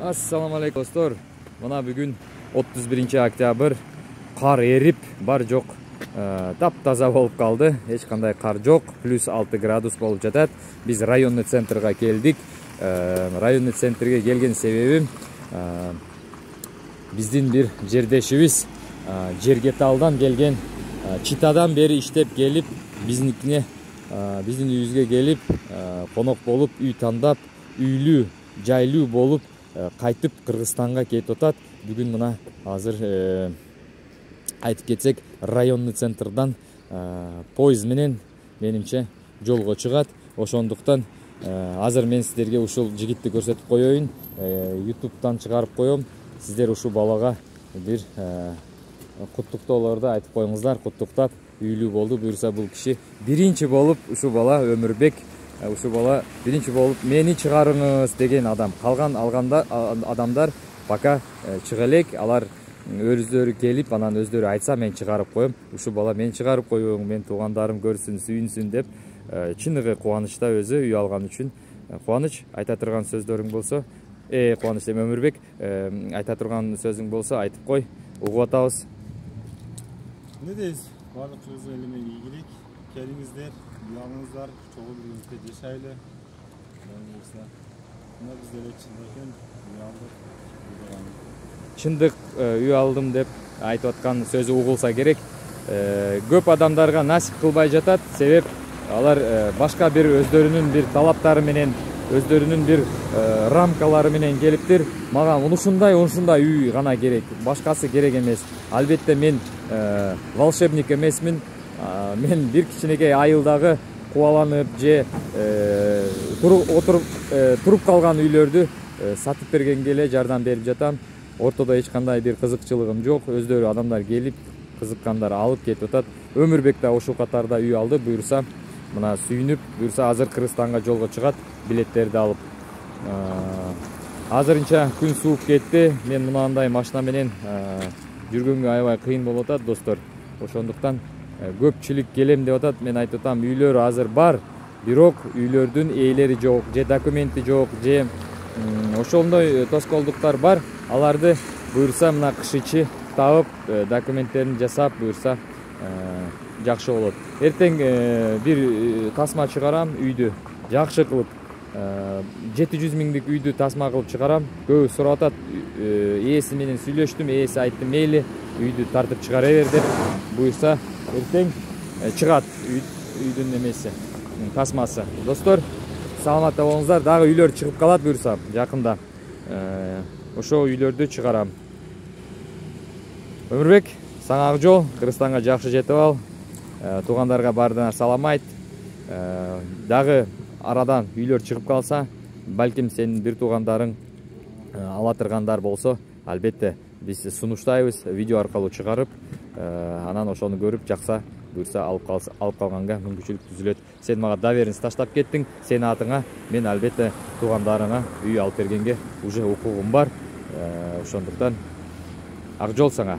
Assalamu alaikum dostlar. Mana bugün 31 октябрь. Kar erip бар жоқ. Тап-таза болып қалды. Hiç қандай қар жоқ. Плюс 6 градус болып жатат. Biz районный центрға келдік. Районный центрге келген себебім біздің бір жердешіміз Жергеталдан келген, Читадан бері іштеп келіп, біздің үйімізге келіп, қонақ болып, үй таңдап, үйлі, жайлы болып, қайтып Қырғызстанға кетіп отат. Бүгін мына азыр айтып кетсек, районный центрдан пойыз менен меніңше жолға шығат. Ошондуктан азыр мен сіздерге ушул жигитти көрсөтүп коеюн, ютубтан чыгарып коем. Сіздер ушул балага бир куттуктоолорду айтып коюңуздар. Куттуктап, үйлүү болду. Буюрса бул киши биринчи болуп, ушул бала Өмүрбек, ушул бала биринчи болуп мени чыгарыңыз деген адам. Калган адамдар пока чыга элек, алар өздөрү келип, анан өздөрү айтса мен чыгарып коем. Ушул бала мен чыгарып коюң, мен туугандарым көрсүн, сүйүнсүн деп чыныгы кубанычта өзү үй алган үчүн. Кубаныч, айта турган сөздөрүң болсо, Кубаныч деп Өмүрбек, айта турган сөзүң болсо айтып кой, угуп атабыз. Ne deyiz? Bardıq Kırgız elime ilgilik. Kelimizler, yanınızlar, çoğu birlikte yaşaylı. Buna bizlere çındırken Чындык үй алдым деп айтып аткан сөзү угулса керек. Көп адамдарга насип кылбай жатат. Себеп алар башка бир өздөрүнүн бир талаптары менен, өздөрүнүн бир рамкалары менен келиптир. Мага ушундай үй гана керек, башкасы керек эмес. Албетте мен волшебник эмесмин. Мен бир кичинекей айылдагы кубаланып же туруп калган үйлөрдү сатып бергенге эле жардам берип жатам. Ортодо эч кандай бир кызыкчылыгым жок. Өздөрү адамдар келип, кызыккандар алып кетип атат. Өмүрбек да ушул катарда үй алды. Буюрса мына сүйүнүп, буюрса азыр Кыргызстанга жолго чыгат, билеттерди алып. Азырынча күн сууп кетти. Мен мынандай машина менен жүргөнгө аябай кыйын болуп атат, достор. Ошондуктан көпчүлүк келем деп атат. Мен айтып атам, үйлөр азыр бар, бирок үйлөрдүн ээлери жок, же документи жок, же ошондой тоскоолдуктар бар. Аларды буюрса мына кыш ичи табып, документтерин жасап, буюрса жакшы болот. Эртең бир тасма чыгарам үйдү, жакшы кылып 700 миңдик үйдү тасма кылып чыгарам. Көбү сурап атат, ээси менен сүйлөштүм, ээси айтты мейли, үйдү тартып чыгара бер деп. Буюрса эртең чыгат үйдүн эмеси, тасмасы. Достор, саламатта болуңуздар. Дагы үйлөр чыгып калат буюрса жакында. Ошо үйлөрдү чыгарам. Өмүрбек, сага ак жол, Кыргызстанга жакшы жетип ал. Туугандарга бардыгына салам айт. Дагы арадан үйлөр чыгып калса, балким сенин бир туугандарың ала тургандар болсо, албетте биз сунуштайбыз, видео аркылуу чыгарып, анан ошону көрүп жакса, буюрса алып калганга мүмкүнчүлүк түзүлөт. Сен мага доверенность таштап кеттиң, сенин атыңа мен албетте туугандарыңа үй алып бергенге уже укугум бар. Ошондуктан ак жол сага.